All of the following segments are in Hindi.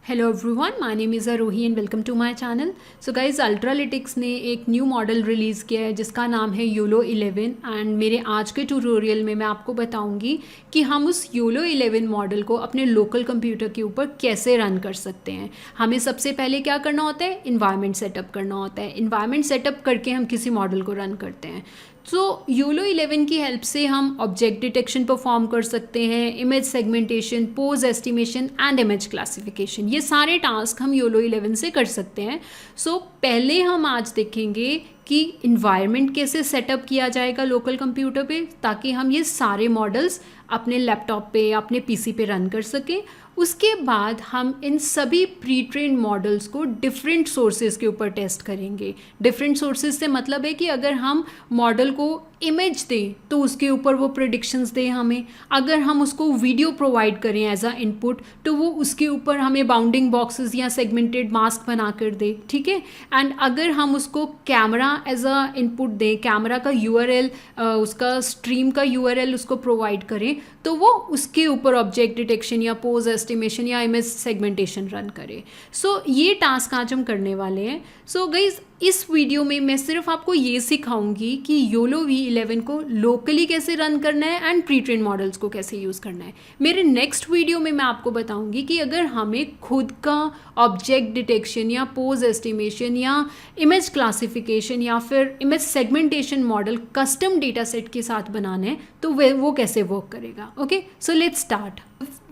Hello everyone, my name is Aarohi and welcome to my channel. So guys, Ultralytics ने एक न्यू मॉडल रिलीज़ किया है जिसका नाम है योलो 11 एंड मेरे आज के ट्यूटोरियल में मैं आपको बताऊंगी कि हम उस योलो 11 मॉडल को अपने लोकल कंप्यूटर के ऊपर कैसे रन कर सकते हैं। हमें सबसे पहले क्या करना होता है, इन्वायरमेंट सेटअप करना होता है। इन्वायरमेंट सेटअप करके हम किसी मॉडल को रन करते हैं। तो योलो 11 की हेल्प से हम ऑब्जेक्ट डिटेक्शन परफॉर्म कर सकते हैं, image segmentation, pose estimation and image classification. ये सारे टास्क हम योलो 11 से कर सकते हैं। सो पहले हम आज देखेंगे कि इन्वायरमेंट कैसे सेटअप किया जाएगा लोकल कंप्यूटर पे, ताकि हम ये सारे मॉडल्स अपने लैपटॉप पे या अपने पीसी पे रन कर सकें। उसके बाद हम इन सभी प्री ट्रेन मॉडल्स को डिफरेंट सोर्सेज के ऊपर टेस्ट करेंगे। डिफरेंट सोर्सेज से मतलब है कि अगर हम मॉडल को इमेज दें तो उसके ऊपर वो प्रेडिक्शंस दें हमें। अगर हम उसको वीडियो प्रोवाइड करें एज अ इनपुट तो वो उसके ऊपर हमें बाउंडिंग बॉक्सेस या सेगमेंटेड मास्क बना कर दे, ठीक है। एंड अगर हम उसको कैमरा एज अ इनपुट दें, कैमरा का यूआरएल, उसका स्ट्रीम का यूआरएल उसको प्रोवाइड करें, तो वो उसके ऊपर ऑब्जेक्ट डिटेक्शन या पोज एस्टिमेशन या इमेज सेगमेंटेशन रन करे। सो ये टास्क आज हम करने वाले हैं। सो गाइज, इस वीडियो में मैं सिर्फ आपको ये सिखाऊंगी कि योलो V11 को लोकली कैसे रन करना है एंड प्री ट्रेन मॉडल्स को कैसे यूज़ करना है। मेरे नेक्स्ट वीडियो में मैं आपको बताऊंगी कि अगर हमें खुद का ऑब्जेक्ट डिटेक्शन या पोज एस्टिमेशन या इमेज क्लासिफिकेशन या फिर image segmentation model custom data set के साथ बनाना है तो वो कैसे वर्क करेगा। Okay, so let's start.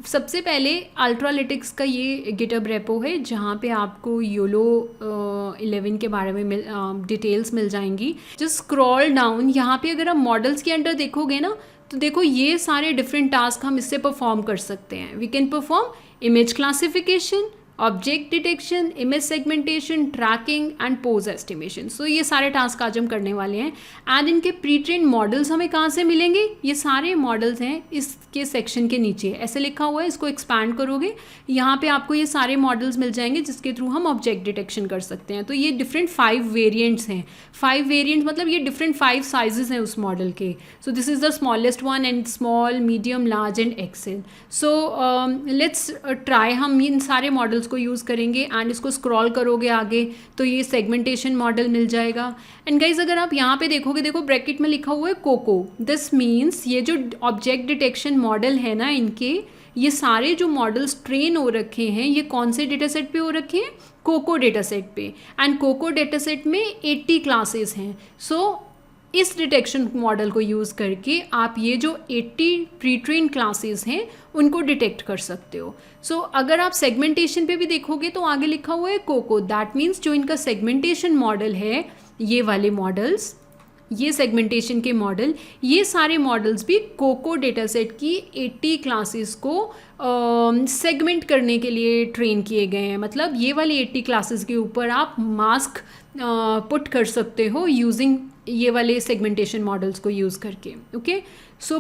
सबसे पहले अल्ट्रालिटिक्स का ये गिटहब रेपो है जहाँ पे आपको योलो 11 के बारे में डिटेल्स मिल जाएंगी। जस्ट स्क्रॉल डाउन, यहाँ पे अगर आप मॉडल्स के अंडर देखोगे ना तो देखो ये सारे डिफरेंट टास्क हम इससे परफॉर्म कर सकते हैं। We can perform image classification, object detection, image segmentation, tracking and pose estimation. So ये सारे टास्क आज हम करने वाले हैं। एंड इनके प्री ट्रेन मॉडल्स हमें कहाँ से मिलेंगे? ये सारे मॉडल्स हैं इसके सेक्शन के नीचे ऐसे लिखा हुआ है, इसको एक्सपैंड करोगे यहाँ पे आपको ये सारे मॉडल्स मिल जाएंगे जिसके थ्रू हम ऑब्जेक्ट डिटेक्शन कर सकते हैं। तो ये डिफरेंट 5 वेरियंट्स हैं। 5 वेरियंट्स मतलब ये डिफरेंट 5 साइजेस हैं उस मॉडल के। So this is the smallest one and small, medium, large and XL. So let's try. हम इन सारे मॉडल्स को यूज़ करेंगे एंड इसको स्क्रॉल करोगे आगे तो ये सेगमेंटेशन मॉडल मिल जाएगा। एंड गाइज, अगर आप यहाँ पे देखोगे, देखो ब्रैकेट में लिखा हुआ है कोको। दिस मीन्स ये जो ऑब्जेक्ट डिटेक्शन मॉडल है ना, इनके ये सारे जो मॉडल्स ट्रेन हो रखे हैं ये कौन से डेटा सेट पे हो रखे हैं? कोको डेटा सेट पे। एंड कोको डेटा सेट में 80 क्लासेस हैं। सो इस डिटेक्शन मॉडल को यूज़ करके आप ये जो 80 प्री ट्रेन क्लासेस हैं उनको डिटेक्ट कर सकते हो। सो अगर आप सेगमेंटेशन पे भी देखोगे तो आगे लिखा हुआ है कोको। दैट मीन्स जो इनका सेगमेंटेशन मॉडल है, ये वाले मॉडल्स, ये सेगमेंटेशन के मॉडल, ये सारे मॉडल्स भी कोको डेटा सेट की 80 क्लासेस को सेगमेंट करने के लिए ट्रेन किए गए हैं। मतलब ये वाली 80 क्लासेस के ऊपर आप मास्क पुट कर सकते हो यूजिंग ये वाले सेगमेंटेशन मॉडल्स को यूज़ करके। ओके, सो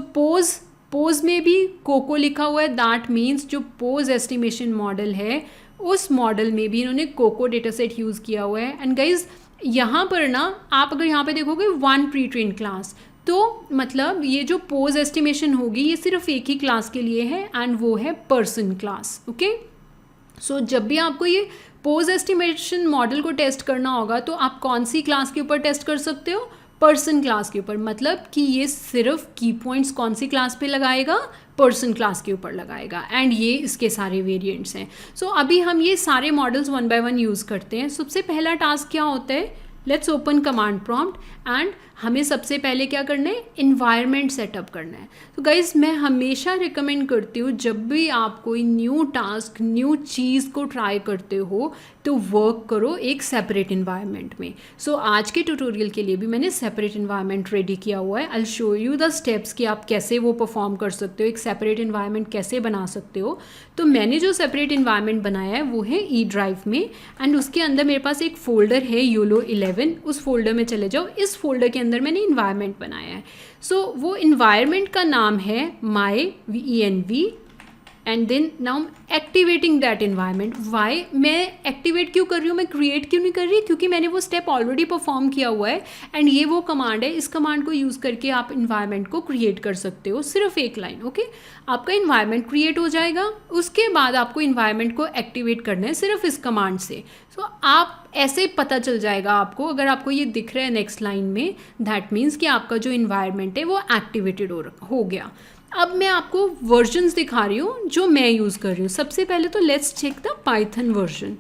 पोज में भी कोको लिखा हुआ है। दैट मीन्स जो पोज एस्टिमेशन मॉडल है उस मॉडल में भी इन्होंने कोको डेटा सेट यूज़ किया हुआ है। एंड गाइज, यहाँ पर ना आप अगर यहाँ पे देखोगे 1 प्री ट्रेन क्लास, तो मतलब ये जो पोज एस्टिमेशन होगी ये सिर्फ एक ही क्लास के लिए है एंड वो है पर्सन क्लास। ओके, सो जब भी आपको ये पोज एस्टिमेशन मॉडल को टेस्ट करना होगा तो आप कौन सी क्लास के ऊपर टेस्ट कर सकते हो? पर्सन क्लास के ऊपर। मतलब कि ये सिर्फ की पॉइंट्स कौन सी क्लास पे लगाएगा? पर्सन क्लास के ऊपर लगाएगा। एंड ये इसके सारे वेरिएंट्स हैं। सो अभी हम ये सारे मॉडल्स 1 बाय 1 यूज़ करते हैं। सबसे पहला टास्क क्या होता है? Let's open command prompt and हमें सबसे पहले क्या करना है? इन्वायरमेंट सेटअप करना है। तो गाइज, मैं हमेशा रिकमेंड करती हूँ जब भी आप कोई न्यू टास्क, न्यू चीज़ को ट्राई करते हो तो वर्क करो एक सेपरेट इन्वायरमेंट में। सो आज के ट्यूटोरियल के लिए भी मैंने सेपरेट इन्वायरमेंट रेडी किया हुआ है। I show you the steps कि आप कैसे वो परफॉर्म कर सकते हो, एक सेपरेट इन्वायरमेंट कैसे बना सकते हो। तो मैंने जो सेपरेट इन्वायरमेंट बनाया है वो है ई ड्राइव में एंड उसके अंदर मेरे पास एक फ़ोल्डर है योलो 11। उस फोल्डर में चले जाओ। इस फोल्डर के अंदर मैंने इन्वायरमेंट बनाया है। सो वो इन्वायरमेंट का नाम है my VENV and then now activating that environment. Why मैं एक्टिवेट क्यों कर रही हूँ, मैं क्रिएट क्यों नहीं कर रही, क्योंकि मैंने वो स्टेप ऑलरेडी परफॉर्म किया हुआ है एंड ये वो कमांड है, इस कमांड को यूज़ करके आप इन्वायरमेंट को क्रिएट कर सकते हो, सिर्फ एक लाइन। ओके, आपका इन्वायरमेंट क्रिएट हो जाएगा, उसके बाद आपको इन्वायरमेंट को एक्टिवेट करना है सिर्फ इस कमांड से। सो आप ऐसे पता चल जाएगा आपको, अगर आपको ये दिख रहा है नेक्स्ट लाइन में, दैट मीन्स कि आपका जो इन्वायरमेंट है वो एक्टिवेटेड हो गया। अब मैं आपको वर्जन्स दिखा रही हूँ जो मैं यूज़ कर रही हूँ। सबसे पहले तो let's check the Python version.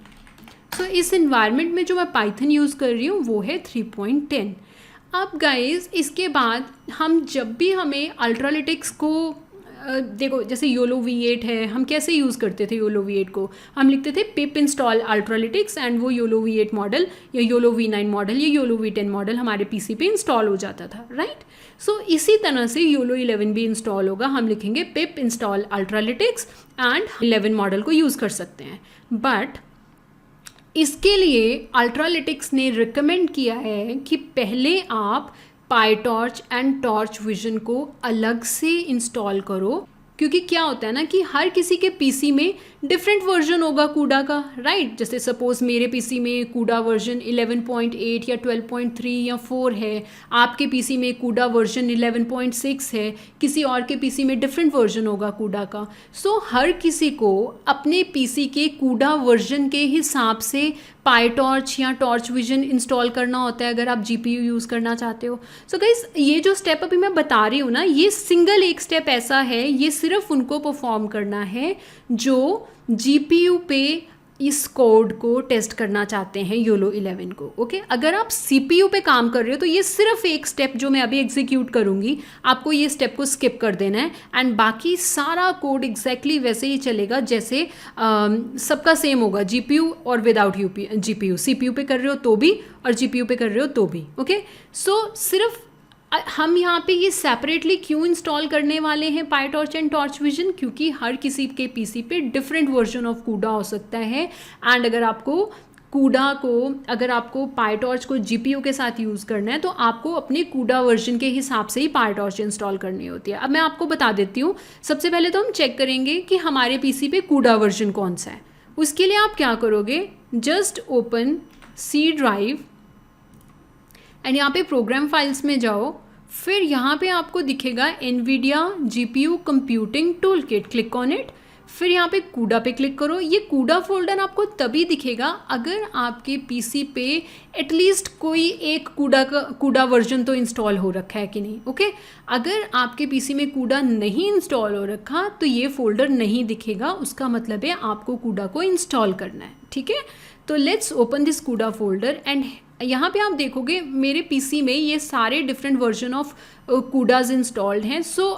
So इस इन्वायरमेंट में जो मैं पाइथन यूज़ कर रही हूँ वो है 3.10। अब गाइज इसके बाद हम जब भी हमें अल्ट्रालिटिक्स को देखो, जैसे योलो V8 है, हम कैसे यूज़ करते थे योलो V8 को, हम लिखते थे पिप इंस्टॉल अल्ट्रालिटिक्स एंड वो योलो V8 मॉडल या योलो V9 मॉडल या योलो V10 मॉडल हमारे पीसी पे इंस्टॉल हो जाता था, राइट। सो इसी तरह से योलो 11 भी इंस्टॉल होगा, हम लिखेंगे पिप इंस्टॉल अल्ट्रालिटिक्स एंड 11 मॉडल को यूज़ कर सकते हैं। बट इसके लिए अल्ट्रालिटिक्स ने रिकमेंड किया है कि पहले आप पाईटॉर्च एंड टॉर्च विजन को अलग से इंस्टॉल करो, क्योंकि क्या होता है ना कि हर किसी के पीसी में डिफरेंट वर्जन होगा कूडा का, राइट। जैसे सपोज मेरे पीसी में कूडा वर्जन 11.8 या 12.3 या 4 है, आपके पीसी में कूडा वर्जन 11.6 है, किसी और के पीसी में डिफरेंट वर्जन होगा कूडा का। सो हर किसी को अपने पीसी के कूडा वर्जन के हिसाब से पाईटॉर्च या टॉर्च विजन इंस्टॉल करना होता है अगर आप जीपीयू यूज़ करना चाहते हो। सो गाइस ये जो स्टेप अभी मैं बता रही हूँ ना, ये सिंगल एक स्टेप ऐसा है, ये सिर्फ उनको परफॉर्म करना है जो जीपीयू पे इस कोड को टेस्ट करना चाहते हैं योलो 11 को। ओके, अगर आप सीपीयू पे काम कर रहे हो तो ये सिर्फ एक स्टेप जो मैं अभी एग्जीक्यूट करूँगी, आपको ये स्टेप को स्किप कर देना है एंड बाकी सारा कोड एग्जैक्टली वैसे ही चलेगा जैसे सबका सेम होगा, जीपीयू और विदाउट जीपीयू। सीपीयू पे कर रहे हो तो भी और जीपीयू पे कर रहे हो तो भी। ओके, सो सिर्फ हम यहाँ पे ये सेपरेटली क्यों इंस्टॉल करने वाले हैं पाईटॉर्च एंड टॉर्च विजन, क्योंकि हर किसी के पीसी पे डिफरेंट वर्जन ऑफ कूडा हो सकता है एंड अगर आपको पाईटॉर्च को जीपीयू के साथ यूज़ करना है तो आपको अपने कूडा वर्जन के हिसाब से ही पाईटॉर्च इंस्टॉल करनी होती है। अब मैं आपको बता देती हूँ, सबसे पहले तो हम चेक करेंगे कि हमारे पीसी पे कूडा वर्जन कौन सा है। उसके लिए आप क्या करोगे, just open C drive and यहाँ पे प्रोग्राम फाइल्स में जाओ, फिर यहाँ पे आपको दिखेगा NVIDIA GPU computing tool kit, click on it. फिर यहाँ पे कूडा पे क्लिक करो। ये कूडा फोल्डर आपको तभी दिखेगा अगर आपके पीसी पे एटलीस्ट कोई एक कूडा वर्जन तो इंस्टॉल हो रखा है कि नहीं। ओके, अगर आपके पीसी में कूडा नहीं इंस्टॉल हो रखा तो ये फोल्डर नहीं दिखेगा, उसका मतलब है आपको कूडा को इंस्टॉल करना है। ठीक है, तो लेट्स ओपन दिस कूडा फोल्डर एंड यहाँ पे आप देखोगे मेरे पीसी में ये सारे डिफरेंट वर्जन ऑफ कूडाज इंस्टॉल्ड हैं। सो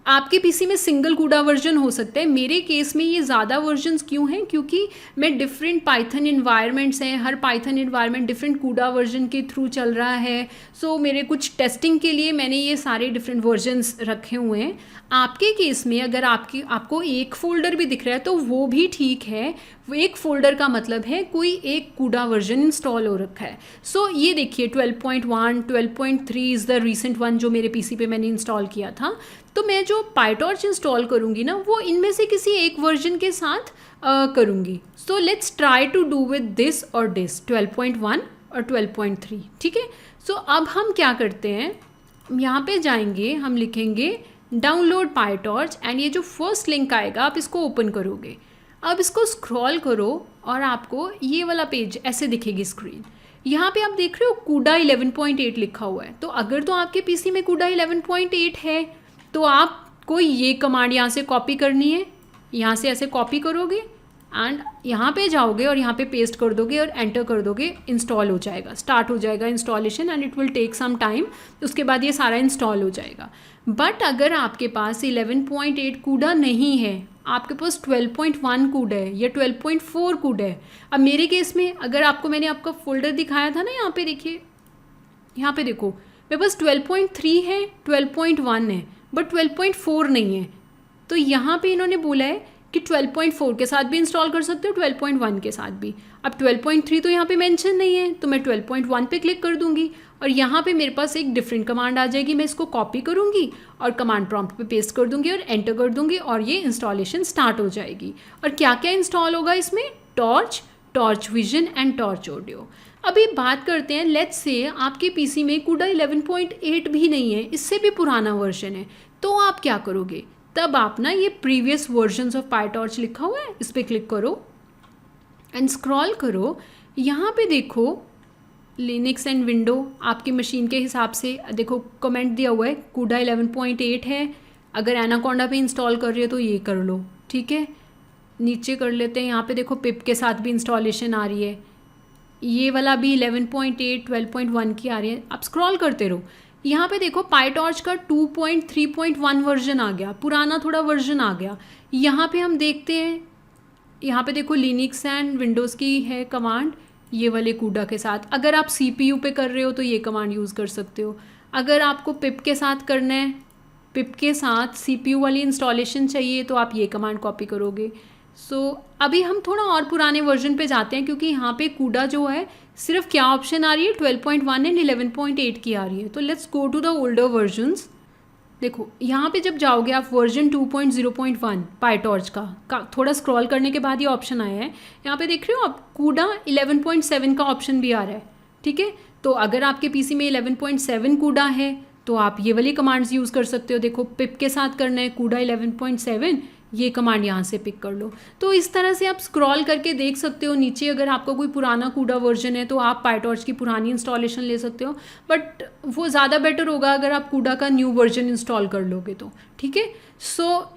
आपके पीसी में सिंगल कूडा वर्जन हो सकता है, मेरे केस में ये ज़्यादा वर्जन्स क्यों हैं, क्योंकि मैं डिफरेंट पाइथन इन्वायरमेंट्स हैं, हर पाइथन इन्वायरमेंट डिफरेंट कूडा वर्जन के थ्रू चल रहा है। सो मेरे कुछ टेस्टिंग के लिए मैंने ये सारे डिफरेंट वर्जन्स रखे हुए हैं। आपके केस में अगर आपको एक फ़ोल्डर भी दिख रहा है तो वो भी ठीक है, वो एक फ़ोल्डर का मतलब है कोई एक कूडा वर्जन इंस्टॉल हो रखा है। सो ये देखिए 12.1 12.3 इज़ द रिसेंट वन जो मेरे पीसी पे मैंने इंस्टॉल किया था। तो मैं जो पाईटॉर्च इंस्टॉल करूँगी ना वो इनमें से किसी एक वर्जन के साथ करूँगी। So let's try to do with this और दिस 12.1 और 12.3। ठीक है, सो अब हम क्या करते हैं, यहाँ पे जाएंगे, हम लिखेंगे डाउनलोड पाईटॉर्च एंड ये जो फर्स्ट लिंक आएगा आप इसको ओपन करोगे। अब इसको स्क्रॉल करो और आपको ये वाला पेज ऐसे दिखेगी स्क्रीन। यहाँ पे आप देख रहे हो कूडा 11.8 लिखा हुआ है। तो अगर तो आपके पीसी में कूडा 11.8 है तो आपको ये कमांड यहाँ से कॉपी करनी है, यहाँ से ऐसे कॉपी करोगे एंड यहाँ पे जाओगे और यहाँ पे पेस्ट कर दोगे और एंटर कर दोगे, इंस्टॉल हो जाएगा, स्टार्ट हो जाएगा installation and it will take some time. उसके बाद ये सारा इंस्टॉल हो जाएगा। बट अगर आपके पास 11.8 कूडा नहीं है, आपके पास 12.1 कूडा है या 12.4 कूडा है। अब मेरे केस में अगर मैंने आपका फोल्डर दिखाया था ना, यहाँ पे देखिए, यहाँ पे देखो मेरे पास 12.3 है, 12.1 है बट 12.4 नहीं है। तो यहाँ पे इन्होंने बोला है कि 12.4 के साथ भी इंस्टॉल कर सकते हो, 12.1 के साथ भी। अब 12.3 तो यहाँ पे मेंशन नहीं है, तो मैं 12.1 पे क्लिक कर दूंगी और यहाँ पे मेरे पास एक डिफरेंट कमांड आ जाएगी। मैं इसको कॉपी करूँगी और कमांड प्रॉम्प्ट पे पेस्ट कर दूंगी और एंटर कर दूंगी और ये इंस्टॉलेशन स्टार्ट हो जाएगी। और क्या क्या इंस्टॉल होगा इसमें? Torch, torch vision and torch audio. अभी बात करते हैं, लेट्स से आपके पीसी में CUDA 11.8 भी नहीं है, इससे भी पुराना वर्जन है, तो आप क्या करोगे? तब आप ना ये प्रीवियस वर्जन्स ऑफ PyTorch लिखा हुआ है, इस पर क्लिक करो एंड स्क्रॉल करो। यहाँ पे देखो लिनक्स एंड विंडो आपकी मशीन के हिसाब से देखो कमेंट दिया हुआ है CUDA 11.8 है। अगर एनाकोंडा पे इंस्टॉल कर रही हो तो ये कर लो, ठीक है। नीचे कर लेते हैं, यहाँ पे देखो पिप के साथ भी इंस्टॉलेशन आ रही है, ये वाला भी 11.8 12.1 की आ रही है। आप स्क्रॉल करते रहो। यहाँ पे देखो PyTorch का 2.3.1 वर्जन आ गया, पुराना थोड़ा वर्जन आ गया। यहाँ पे हम देखते हैं, यहाँ पे देखो लिनक्स एंड विंडोज़ की है कमांड ये वाले CUDA के साथ। अगर आप CPU पे कर रहे हो तो ये कमांड यूज़ कर सकते हो। अगर आपको पिप के साथ करना है, पिप के साथ CPU वाली इंस्टॉलेशन चाहिए, तो आप ये कमांड कॉपी करोगे। अभी हम थोड़ा और पुराने वर्जन पे जाते हैं, क्योंकि यहाँ पे CUDA जो है सिर्फ क्या ऑप्शन आ रही है 12.1 एंड 11.8 की आ रही है। तो let's go to the older versions. देखो यहाँ पे जब जाओगे आप वर्जन 2.0.1 PyTorch का थोड़ा स्क्रॉल करने के बाद ये ऑप्शन आया है। यहाँ पे देख रहे हो आप CUDA 11.7 का ऑप्शन भी आ रहा है, ठीक है। तो अगर आपके पीसी में 11.7 CUDA है तो आप ये वाली कमांड्स यूज़ कर सकते हो। देखो पिप के साथ करना है CUDA 11.7, ये कमांड यहाँ से पिक कर लो। तो इस तरह से आप स्क्रॉल करके देख सकते हो नीचे। अगर आपका कोई पुराना CUDA वर्जन है तो आप PyTorch की पुरानी इंस्टॉलेशन ले सकते हो, बट वो ज़्यादा बेटर होगा अगर आप CUDA का न्यू वर्जन इंस्टॉल कर लोगे तो, ठीक है।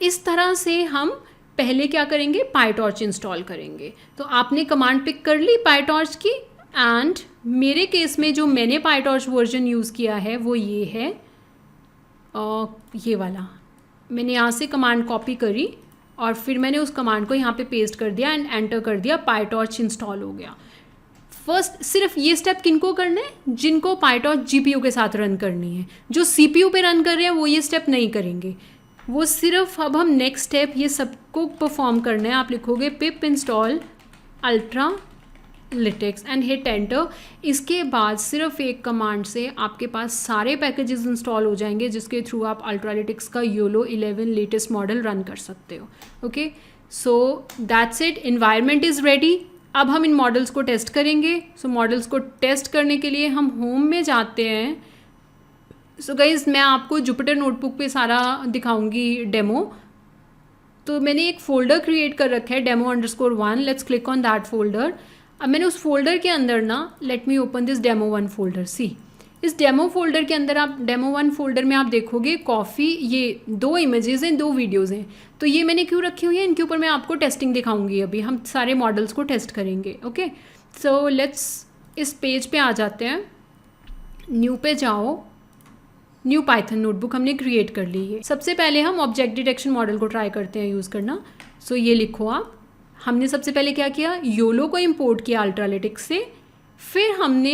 इस तरह से हम पहले क्या करेंगे, PyTorch इंस्टॉल करेंगे। तो आपने कमांड पिक कर ली PyTorch की, एंड मेरे केस में जो मैंने PyTorch वर्जन यूज़ किया है वो ये है, ये वाला। मैंने यहाँ से कमांड कॉपी करी और फिर मैंने उस कमांड को यहाँ पे पेस्ट कर दिया एंड एंटर कर दिया, PyTorch इंस्टॉल हो गया। फर्स्ट सिर्फ ये स्टेप किनको करना है? जिनको PyTorch GPU के साथ रन करनी है। जो CPU पे रन कर रहे हैं वो ये स्टेप नहीं करेंगे, वो सिर्फ अब हम नेक्स्ट स्टेप ये सबको परफॉर्म करना है। आप लिखोगे pip install Ultralytics and hit enter. इसके बाद सिर्फ एक कमांड से आपके पास सारे पैकेजेस इंस्टॉल हो जाएंगे, जिसके थ्रू आप अल्ट्रालिटिक्स का YOLO 11 लेटेस्ट मॉडल रन कर सकते हो। Okay, so that's it, environment is ready. अब हम इन मॉडल्स को टेस्ट करेंगे। मॉडल्स को टेस्ट करने के लिए हम होम में जाते हैं। गाइज मैं आपको जुपिटर नोटबुक पे सारा दिखाऊंगी डेमो। तो मैंने एक फ़ोल्डर क्रिएट कर रखा है demo_1। Let's click on that folder. अब मैंने उस फोल्डर के अंदर ना, let me open this demo1 folder. See, इस डेमो फोल्डर के अंदर आप demo1 फोल्डर में आप देखोगे कॉफ़ी, ये 2 इमेजेस हैं, 2 वीडियोज़ हैं। तो ये मैंने क्यों रखी हुई है, इनके ऊपर मैं आपको टेस्टिंग दिखाऊंगी। अभी हम सारे मॉडल्स को टेस्ट करेंगे। ओके, सो लेट्स इस पेज पे आ जाते हैं। न्यू पे जाओ, न्यू पाइथन नोटबुक हमने क्रिएट कर ली है। सबसे पहले हम ऑब्जेक्ट डिटेक्शन मॉडल को ट्राई करते हैं यूज़ करना। ये लिखो आप। हमने सबसे पहले क्या किया, YOLO को इंपोर्ट किया अल्ट्रालिटिक्स से। फिर हमने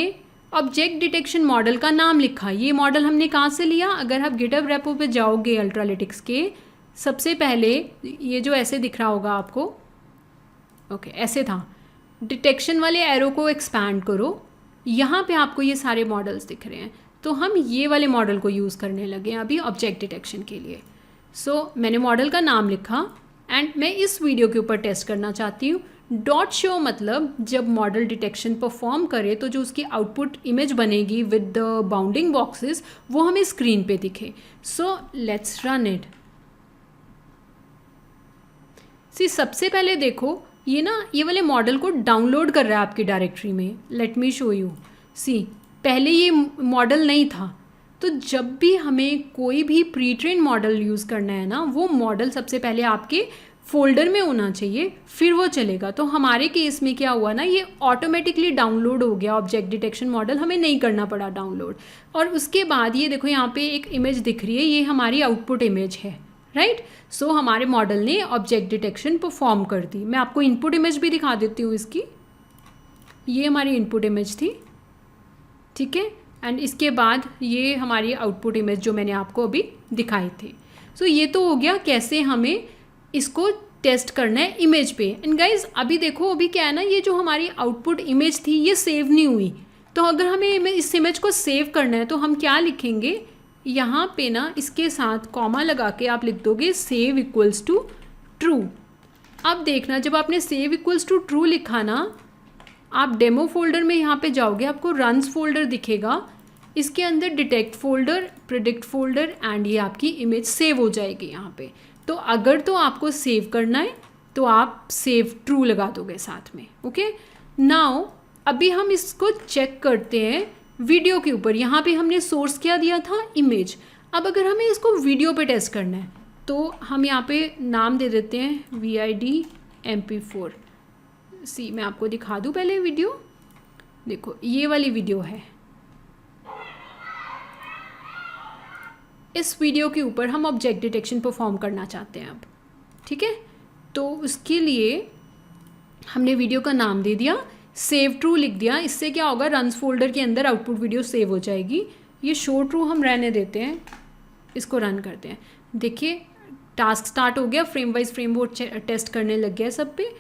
ऑब्जेक्ट डिटेक्शन मॉडल का नाम लिखा। ये मॉडल हमने कहाँ से लिया? अगर आप गिटहब रेपो पे जाओगे अल्ट्रालिटिक्स के, सबसे पहले ये जो ऐसे दिख रहा होगा आपको, ओके ऐसे था, डिटेक्शन वाले एरो को एक्सपैंड करो। यहाँ पे आपको ये सारे मॉडल्स दिख रहे हैं। तो हम ये वाले मॉडल को यूज़ करने लगे हैं अभी ऑब्जेक्ट डिटेक्शन के लिए। मैंने मॉडल का नाम लिखा एंड मैं इस वीडियो के ऊपर टेस्ट करना चाहती हूँ। डॉट शो मतलब जब मॉडल डिटेक्शन परफॉर्म करे तो जो उसकी आउटपुट इमेज बनेगी विद द बाउंडिंग बॉक्सेस वो हमें स्क्रीन पे दिखे। Let's run it. सबसे पहले देखो ये ना, ये वाले मॉडल को डाउनलोड कर रहा है आपकी डायरेक्टरी में। Let me show you. पहले ये मॉडल नहीं था। तो जब भी हमें कोई भी प्री ट्रेन मॉडल यूज़ करना है ना, वो मॉडल सबसे पहले आपके फोल्डर में होना चाहिए, फिर वो चलेगा। तो हमारे केस में क्या हुआ ना, ये ऑटोमेटिकली डाउनलोड हो गया ऑब्जेक्ट डिटेक्शन मॉडल, हमें नहीं करना पड़ा डाउनलोड। और उसके बाद ये देखो यहाँ पे एक इमेज दिख रही है, ये हमारी आउटपुट इमेज है, राइट। हमारे मॉडल ने ऑब्जेक्ट डिटेक्शन परफॉर्म कर दी। मैं आपको इनपुट इमेज भी दिखा देती हूँ इसकी। ये हमारी इनपुट इमेज थी, ठीक है। एंड इसके बाद ये हमारी आउटपुट इमेज जो मैंने आपको अभी दिखाई थी। ये तो हो गया कैसे हमें इसको टेस्ट करना है इमेज पे। एंड गाइज अभी देखो, अभी क्या है ना, ये जो हमारी आउटपुट इमेज थी ये सेव नहीं हुई। तो अगर हमें इस इमेज को सेव करना है तो हम क्या लिखेंगे, यहाँ पे ना इसके साथ कॉमा लगा के आप लिख दोगे सेव इक्वल्स टू ट्रू। अब देखना, जब आपने सेव इक्वल्स टू ट्रू लिखा ना, आप डेमो फोल्डर में यहाँ पे जाओगे, आपको रन्स फोल्डर दिखेगा, इसके अंदर detect folder, predict folder and ये आपकी इमेज सेव हो जाएगी यहाँ पे। तो अगर तो आपको सेव करना है तो आप सेव ट्रू लगा दोगे साथ में। ओके, नाउ अभी हम इसको चेक करते हैं वीडियो के ऊपर। यहाँ पे हमने सोर्स क्या दिया था, इमेज। अब अगर हमें इसको वीडियो पे टेस्ट करना है तो हम यहाँ पे नाम दे देते हैं VID MP4। सी मैं आपको दिखा दूँ पहले वीडियो, देखो ये वाली वीडियो है। इस वीडियो के ऊपर हम ऑब्जेक्ट डिटेक्शन परफॉर्म करना चाहते हैं अब, ठीक है। तो उसके लिए हमने वीडियो का नाम दे दिया, सेव ट्रू लिख दिया। इससे क्या होगा, रन्स फोल्डर के अंदर आउटपुट वीडियो सेव हो जाएगी। ये शो ट्रू हम रहने देते हैं, इसको रन करते हैं। देखिए टास्क स्टार्ट हो गया, फ्रेम वाइज फ्रेम वो टेस्ट करने लग गया सब पे।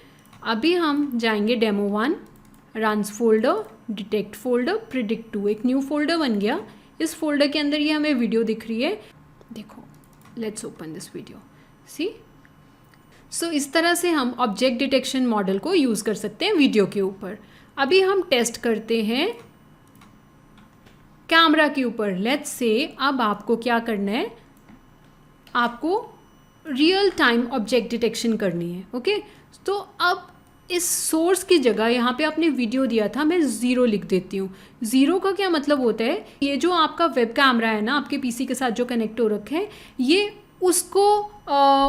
अभी हम जाएंगे demo 1, runs folder, detect folder, predict 2, एक न्यू फोल्डर बन गया। इस फोल्डर के अंदर ये हमें वीडियो दिख रही है, देखो। लेट्स ओपन दिस वीडियो, सी। सो इस तरह से हम ऑब्जेक्ट डिटेक्शन मॉडल को यूज़ कर सकते हैं वीडियो के ऊपर। अभी हम टेस्ट करते हैं कैमरा के ऊपर। लेट्स से अब आपको क्या करना है, आपको रियल टाइम ऑब्जेक्ट डिटेक्शन करनी है। ओके, तो अब इस सोर्स की जगह यहाँ पे आपने वीडियो दिया था, मैं 0 लिख देती हूँ। 0 का क्या मतलब होता है, ये जो आपका वेब कैमरा है ना आपके पीसी के साथ जो कनेक्ट हो रखे हैं, ये उसको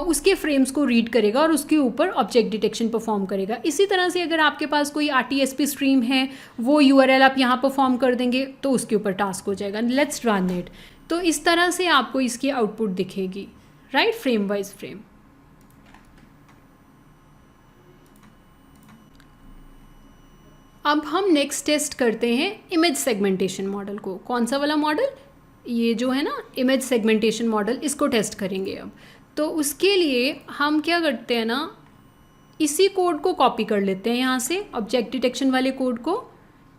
उसके फ्रेम्स को रीड करेगा और उसके ऊपर ऑब्जेक्ट डिटेक्शन परफॉर्म करेगा। इसी तरह से अगर आपके पास कोई RTSP स्ट्रीम है, वो URL आप यहाँ परफॉर्म कर देंगे तो उसके ऊपर टास्क हो जाएगा। Let's run it. तो इस तरह से आपको इसकी आउटपुट दिखेगी, राइट, फ्रेम वाइज फ्रेम। अब हम नेक्स्ट टेस्ट करते हैं इमेज सेगमेंटेशन मॉडल को। कौन सा वाला मॉडल, ये जो है ना इमेज सेगमेंटेशन मॉडल, इसको टेस्ट करेंगे अब। तो उसके लिए हम क्या करते हैं ना, इसी कोड को कॉपी कर लेते हैं यहाँ से, ऑब्जेक्ट डिटेक्शन वाले कोड को,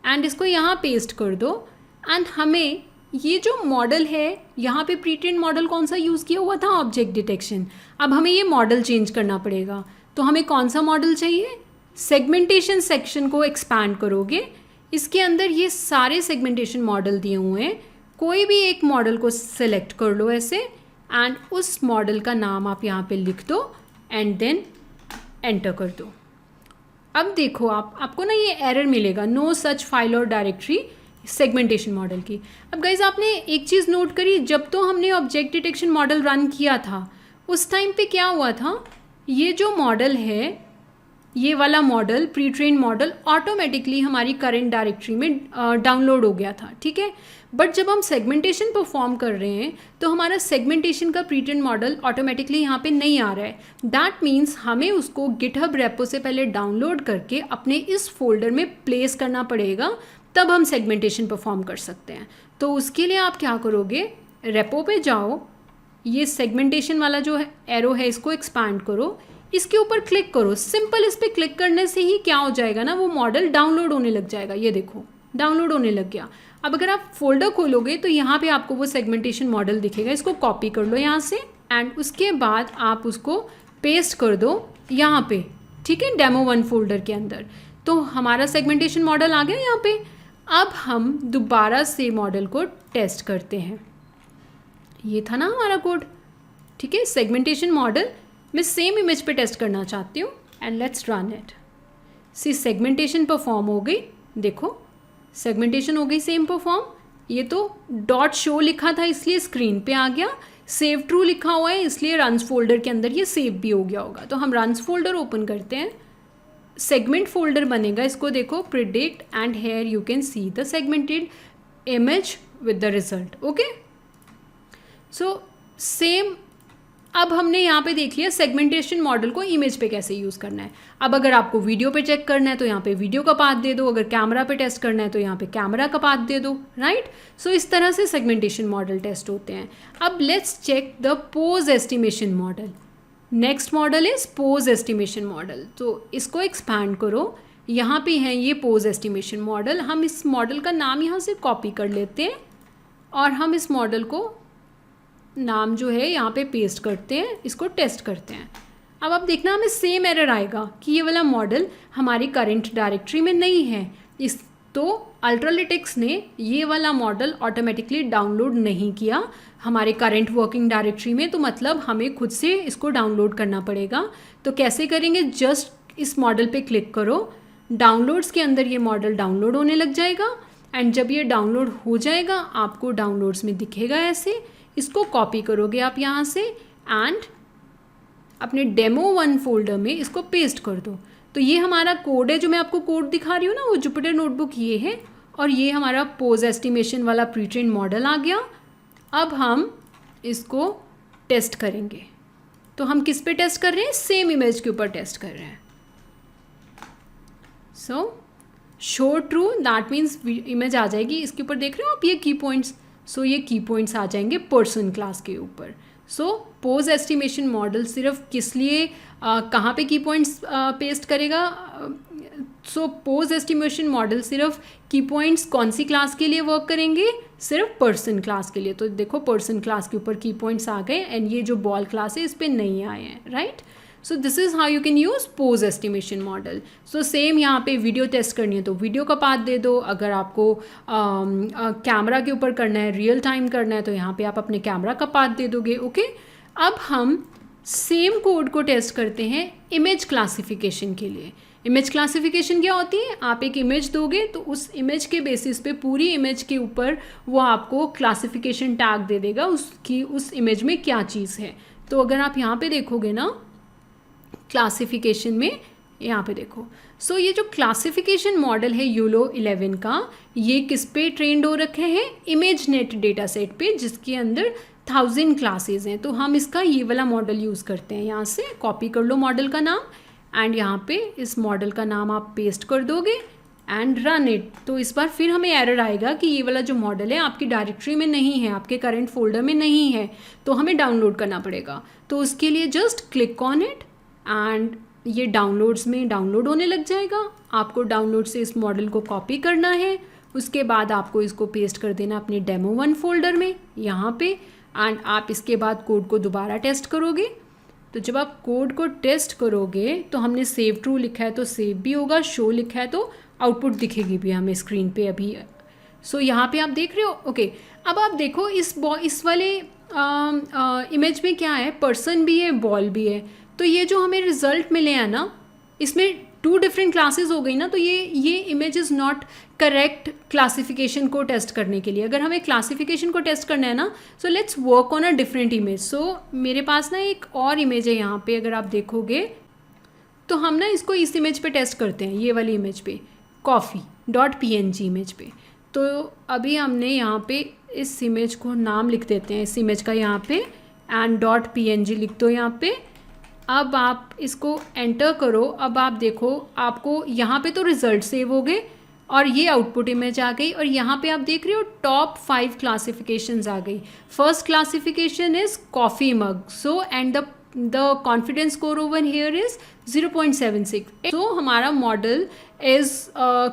एंड इसको यहाँ पेस्ट कर दो। एंड हमें ये जो मॉडल है, यहाँ पे प्री-ट्रेन्ड मॉडल कौन सा यूज़ किया हुआ था, ऑब्जेक्ट डिटेक्शन। अब हमें ये मॉडल चेंज करना पड़ेगा। तो हमें कौन सा मॉडल चाहिए, सेगमेंटेशन सेक्शन को एक्सपैंड करोगे, इसके अंदर ये सारे सेगमेंटेशन मॉडल दिए हुए हैं। कोई भी एक मॉडल को सेलेक्ट कर लो ऐसे, एंड उस मॉडल का नाम आप यहाँ पे लिख दो एंड देन एंटर कर दो। अब देखो आपको ना ये एरर मिलेगा, नो सच फाइल और डायरेक्टरी सेगमेंटेशन मॉडल की। अब गाइज आपने एक चीज़ नोट करी, जब तो हमने ऑब्जेक्ट डिटेक्शन मॉडल रन किया था उस टाइम पे क्या हुआ था, ये जो मॉडल है, ये वाला model pre train model automatically हमारी करंट डायरेक्टरी में डाउनलोड हो गया था, ठीक है। बट जब हम सेगमेंटेशन परफॉर्म कर रहे हैं तो हमारा सेगमेंटेशन का प्री ट्रेन मॉडल ऑटोमेटिकली यहाँ पे नहीं आ रहा है। दैट मीन्स हमें उसको गिटहब रेपो से पहले डाउनलोड करके अपने इस फोल्डर में प्लेस करना पड़ेगा, तब हम सेगमेंटेशन परफॉर्म कर सकते हैं। तो उसके लिए आप क्या करोगे, रेपो पे जाओ, ये सेगमेंटेशन वाला जो है एरो है इसको एक्सपैंड करो, इसके ऊपर क्लिक करो। सिंपल इस पर क्लिक करने से ही क्या हो जाएगा ना, वो मॉडल डाउनलोड होने लग जाएगा। ये देखो डाउनलोड होने लग गया। अब अगर आप फोल्डर खोलोगे तो यहाँ पे आपको वो सेगमेंटेशन मॉडल दिखेगा, इसको कॉपी कर लो यहाँ से, एंड उसके बाद आप उसको पेस्ट कर दो यहाँ पे, ठीक है, डेमो 1 फोल्डर के अंदर। तो हमारा सेगमेंटेशन मॉडल आ गया यहाँ पे। अब हम दोबारा से मॉडल को टेस्ट करते हैं। ये था ना हमारा कोड, ठीक है। सेगमेंटेशन मॉडल मैं सेम इमेज पे टेस्ट करना चाहती हूँ, and let's run it. See segmentation perform हो गई, देखो सेगमेंटेशन हो गई सेम परफॉर्म। ये तो डॉट शो लिखा था इसलिए स्क्रीन पे आ गया, सेव ट्रू लिखा हुआ है इसलिए रन्स फोल्डर के अंदर ये सेव भी हो गया होगा। तो हम रन्स फोल्डर ओपन करते हैं, सेगमेंट फोल्डर बनेगा, इसको देखो predict, and here you can see the segmented image with the result. Okay, so same अब हमने यहाँ पे देख लिया सेगमेंटेशन मॉडल को इमेज पे कैसे यूज़ करना है। अब अगर आपको वीडियो पे चेक करना है तो यहाँ पे वीडियो का पाथ दे दो, अगर कैमरा पे टेस्ट करना है तो यहाँ पे कैमरा का पाथ दे दो, राइट। सो इस तरह से सेगमेंटेशन मॉडल टेस्ट होते हैं। अब let's check the pose estimation model. Next model is pose estimation model. तो इसको एक्सपैंड करो, यहाँ पे है ये पोज एस्टिमेशन मॉडल। हम इस मॉडल का नाम यहाँ से कॉपी कर लेते हैं और हम इस मॉडल को नाम जो है यहाँ पे पेस्ट करते हैं, इसको टेस्ट करते हैं। अब आप देखना हमें सेम एरर आएगा कि ये वाला मॉडल हमारी करंट डायरेक्टरी में नहीं है। इस तो अल्ट्रालिटिक्स ने ये वाला मॉडल ऑटोमेटिकली डाउनलोड नहीं किया हमारे करंट वर्किंग डायरेक्टरी में, तो मतलब हमें खुद से इसको डाउनलोड करना पड़ेगा। तो कैसे करेंगे, जस्ट इस मॉडल पे क्लिक करो, डाउनलोड्स के अंदर ये मॉडल डाउनलोड होने लग जाएगा एंड जब ये डाउनलोड हो जाएगा आपको डाउनलोड्स में दिखेगा ऐसे। इसको कॉपी करोगे आप यहाँ से एंड अपने डेमो1 फोल्डर में इसको पेस्ट कर दो। तो ये हमारा कोड है, जो मैं आपको कोड दिखा रही हूँ ना, वो जुपिटर नोटबुक ये है और ये हमारा पोज एस्टिमेशन वाला प्री ट्रेन मॉडल आ गया। अब हम इसको टेस्ट करेंगे। तो हम किस पे टेस्ट कर रहे हैं, सेम इमेज के ऊपर टेस्ट कर रहे हैं। So show true, that means image आ जाएगी। इसके ऊपर देख रहे हो आप ये की पॉइंट्स, सो ये की पॉइंट्स आ जाएंगे पर्सन क्लास के ऊपर। सो पोज एस्टिमेशन मॉडल सिर्फ किस लिए कहाँ पे की पॉइंट्स पेस्ट करेगा, सो पोज एस्टिमेशन मॉडल सिर्फ की पॉइंट्स कौन सी क्लास के लिए वर्क करेंगे, सिर्फ पर्सन क्लास के लिए। तो देखो पर्सन क्लास के ऊपर की पॉइंट्स आ गए एंड ये जो बॉल क्लास है इस पर नहीं आए हैं, right. So this is how you can use pose estimation model. So same यहाँ पे वीडियो टेस्ट करनी है तो वीडियो का पाथ दे दो, अगर आपको कैमरा के ऊपर करना है, रियल टाइम करना है, तो यहाँ पे आप अपने कैमरा का पाथ दे दोगे, ओके। अब हम सेम कोड को टेस्ट करते हैं इमेज क्लासिफिकेशन के लिए। इमेज क्लासिफिकेशन क्या होती है, आप एक इमेज दोगे तो उस इमेज के बेसिस पे पूरी इमेज के ऊपर वो आपको क्लासिफिकेशन टैग दे देगा उसकी, उस इमेज में क्या चीज़ है। तो अगर आप यहाँ पे देखोगे ना क्लासिफिकेशन में, यहाँ पे देखो, सो ये जो क्लासिफिकेशन मॉडल है यूलो 11 का, ये किस पे ट्रेंड हो रखे हैं, इमेज नेट डेटा सेट पे, जिसके अंदर 1000 क्लासेस हैं। तो हम इसका ये वाला मॉडल यूज़ करते हैं। यहाँ से कॉपी कर लो मॉडल का नाम एंड यहाँ पे इस मॉडल का नाम आप पेस्ट कर दोगे एंड रन इट। तो इस बार फिर हमें एरर आएगा कि ये वाला जो मॉडल है आपकी डायरेक्टरी में नहीं है, आपके करंट फोल्डर में नहीं है, तो हमें डाउनलोड करना पड़ेगा। तो उसके लिए just click on it and ये डाउनलोड्स में डाउनलोड होने लग जाएगा। आपको डाउनलोड से इस मॉडल को कॉपी करना है, उसके बाद आपको इसको पेस्ट कर देना अपने डेमो1 फोल्डर में यहाँ पे एंड आप इसके बाद कोड को दोबारा टेस्ट करोगे। तो जब आप कोड को टेस्ट करोगे तो हमने सेव ट्रू लिखा है तो सेव भी होगा, शो लिखा है तो आउटपुट दिखेगी भी हमें स्क्रीन पे अभी। सो यहाँ पे आप देख रहे हो, ओके। अब आप देखो इस वाले इमेज में क्या है, पर्सन भी है, बॉल भी है। तो ये जो हमें रिजल्ट मिले हैं ना, इसमें 2 डिफरेंट क्लासेस हो गई ना, तो ये image is not correct classification को टेस्ट करने के लिए। अगर हमें क्लासिफिकेशन को टेस्ट करना है ना, so let's work on a different image. So मेरे पास ना एक और इमेज है यहाँ पे, अगर आप देखोगे तो हम ना इसको इस इमेज पे टेस्ट करते हैं, ये वाली इमेज पे, coffee.png इमेज पे। तो अभी हमने यहाँ पे इस इमेज को नाम लिख देते हैं, इस इमेज का यहाँ पे एंड .png लिख दो यहाँ पे। अब आप इसको एंटर करो। अब आप देखो आपको यहाँ पे तो रिजल्ट सेव हो गए और ये आउटपुट इमेज आ गई और यहाँ पे आप देख रहे हो टॉप 5 क्लासिफिकेशंस आ गई। First classification is coffee mug, so and the confidence score over here is 0.76. So हमारा model is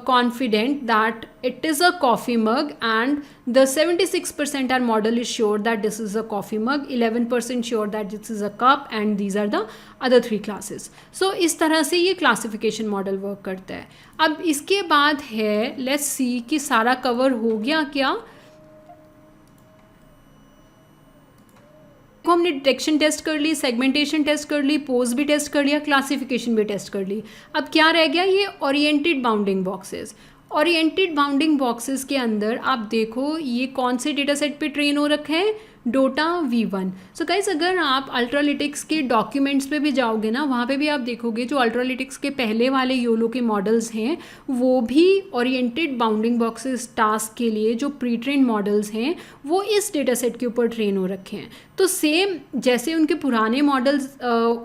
confident that it is a coffee mug and the 76% our model is sure that this is a coffee mug, 11% sure that this is a cup and these are the other 3 classes. So इस तरह से ये classification model work करता है। अब इसके बाद है let's see कि सारा कवर हो गया क्या। को हमने डिटेक्शन टेस्ट कर ली, सेगमेंटेशन टेस्ट कर ली, पोज भी टेस्ट कर लिया, क्लासिफिकेशन भी टेस्ट कर ली। अब क्या रह गया, ये oriented bounding boxes. Oriented bounding boxes के अंदर आप देखो ये कौन से डेटा सेट पे ट्रेन हो रखे हैं, डोटा V1। सो गाइस अगर आप अल्ट्रालिटिक्स के डॉक्यूमेंट्स पे भी जाओगे ना, वहाँ पे भी आप देखोगे जो अल्ट्रालिटिक्स के पहले वाले योलो के मॉडल्स हैं वो भी ओरिएंटेड बाउंडिंग बॉक्सेस टास्क के लिए जो प्री ट्रेन मॉडल्स हैं वो इस डेटा सेट के ऊपर ट्रेन हो रखे हैं। तो सेम जैसे उनके पुराने मॉडल्स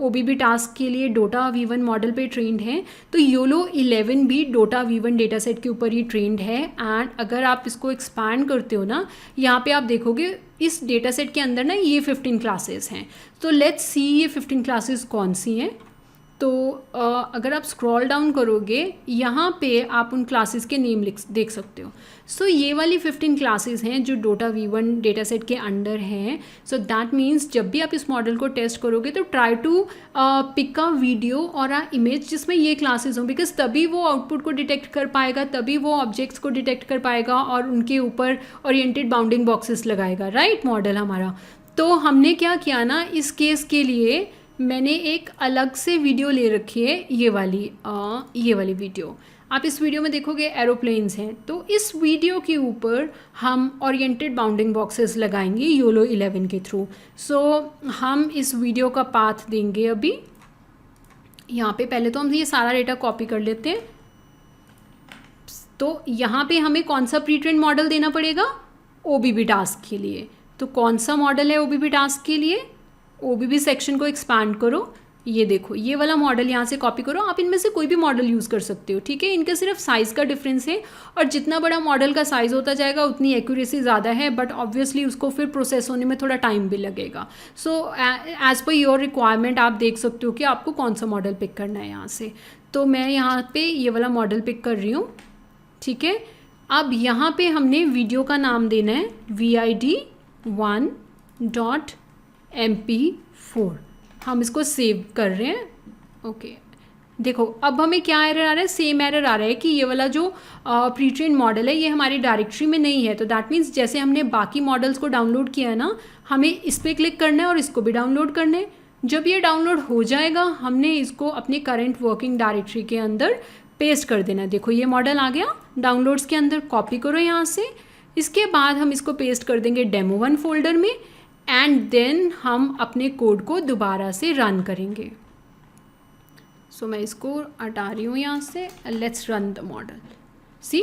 OBB टास्क के लिए डोटा V1 मॉडल पे ट्रेंड हैं, तो योलो 11 भी डोटा V1 डेटा सेट के ऊपर ही ट्रेंड है। एंड अगर आप इसको एक्सपैंड करते हो ना, यहाँ पे आप देखोगे इस डेटा सेट के अंदर ना ये 15 क्लासेस हैं। तो लेट्स सी ये 15 क्लासेस कौन सी हैं। तो अगर आप स्क्रॉल डाउन करोगे यहाँ पे आप उन क्लासेस के नेम देख सकते हो। सो ये वाली 15 क्लासेस हैं जो डोटा V1 डेटा सेट के अंडर हैं। सो दैट मीन्स जब भी आप इस मॉडल को टेस्ट करोगे तो try to pick a video और अ इमेज जिसमें ये क्लासेस हों, बिकॉज तभी वो आउटपुट को डिटेक्ट कर पाएगा, तभी वो ऑब्जेक्ट्स को डिटेक्ट कर पाएगा और उनके ऊपर ओरिएंटेड बाउंडिंग बॉक्सेस लगाएगा, राइट, मॉडल हमारा। तो हमने क्या किया ना, इस केस के लिए मैंने एक अलग से वीडियो ले रखी है, ये वाली वीडियो। आप इस वीडियो में देखोगे एरोप्लेन्स हैं, तो इस वीडियो के ऊपर हम ओरिएंटेड बाउंडिंग बॉक्सेस लगाएंगे योलो 11 के थ्रू। सो हम इस वीडियो का पाथ देंगे अभी यहाँ पे। पहले तो हम ये सारा डेटा कॉपी कर लेते हैं। तो यहाँ पे हमें कौन सा प्री ट्रेन मॉडल देना पड़ेगा, OBB टास्क के लिए। तो कौन सा मॉडल है OBB टास्क के लिए, OBB सेक्शन को एक्सपांड करो, ये देखो ये वाला मॉडल यहाँ से कॉपी करो। आप इनमें से कोई भी मॉडल यूज़ कर सकते हो, ठीक है। इनका सिर्फ साइज़ का डिफरेंस है, और जितना बड़ा मॉडल का साइज़ होता जाएगा उतनी एक्यूरेसी ज़्यादा है, बट ऑब्वियसली उसको फिर प्रोसेस होने में थोड़ा टाइम भी लगेगा। So as per your requirement आप देख सकते हो कि आपको कौन सा मॉडल पिक करना है यहाँ से। तो मैं यहाँ पर ये वाला मॉडल पिक कर रही हूँ, ठीक है। अब यहाँ पर हमने वीडियो का नाम देना है vid1.mp4। हम इसको सेव कर रहे हैं, ओके। देखो अब हमें क्या एरर आ रहा है, सेम एरर आ रहा है कि ये वाला जो प्री ट्रेन मॉडल है ये हमारी डायरेक्टरी में नहीं है। तो दैट मीन्स जैसे हमने बाकी मॉडल्स को डाउनलोड किया है ना, हमें इस पर क्लिक करना है और इसको भी डाउनलोड करना है। जब ये डाउनलोड हो जाएगा हमने इसको अपने करंट वर्किंग डायरेक्टरी के अंदर पेस्ट कर देना है। देखो ये मॉडल आ गया डाउनलोड्स के अंदर, कॉपी करो यहाँ से। इसके बाद हम इसको पेस्ट कर देंगे डेमो1 फोल्डर में, एंड देन हम अपने कोड को दोबारा से रन करेंगे। सो मैं इसको हटा रही हूँ यहाँ से, let's run the model. See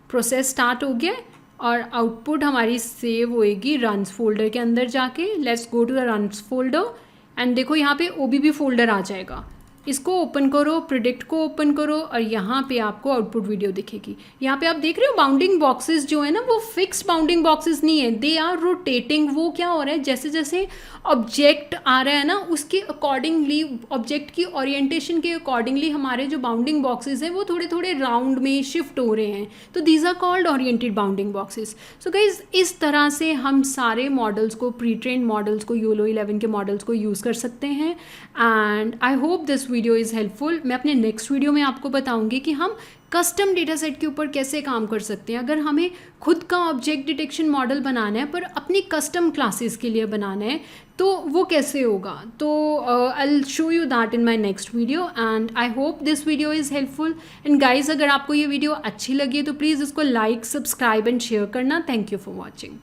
process start हो गया और आउटपुट हमारी सेव होएगी रन्स फोल्डर के अंदर जाके। Let's go to the runs folder and देखो यहाँ पे OBB फोल्डर आ जाएगा। इसको ओपन करो, प्रिडिक्ट को ओपन करो और यहाँ पे आपको आउटपुट वीडियो दिखेगी। यहाँ पे आप देख रहे हो बाउंडिंग बॉक्सेस जो है ना वो फिक्स्ड बाउंडिंग बॉक्सेस नहीं है, दे आर रोटेटिंग। वो क्या हो रहा है, जैसे जैसे ऑब्जेक्ट आ रहा है ना उसके अकॉर्डिंगली, ऑब्जेक्ट की ओरिएंटेशन के अकॉर्डिंगली हमारे जो बाउंडिंग बॉक्सेस हैं वो थोड़े थोड़े राउंड में शिफ्ट हो रहे हैं। तो these are called oriented bounding boxes. So guys इस तरह से हम सारे मॉडल्स को, प्री ट्रेन मॉडल्स को, योलो 11 के मॉडल्स को यूज़ कर सकते हैं। And I hope this video is helpful. मैं अपने नेक्स्ट वीडियो में आपको बताऊंगी कि हम कस्टम डेटा सेट के ऊपर कैसे काम कर सकते हैं। अगर हमें खुद का ऑब्जेक्ट डिटेक्शन मॉडल बनाना है पर अपनी कस्टम क्लासेस के लिए बनाना है तो वो कैसे होगा। तो I will show you that in my next video and I hope this video is helpful. And guys अगर आपको ये वीडियो अच्छी लगी है तो प्लीज़ इसको लाइक, सब्सक्राइब एंड शेयर करना। Thank you for watching.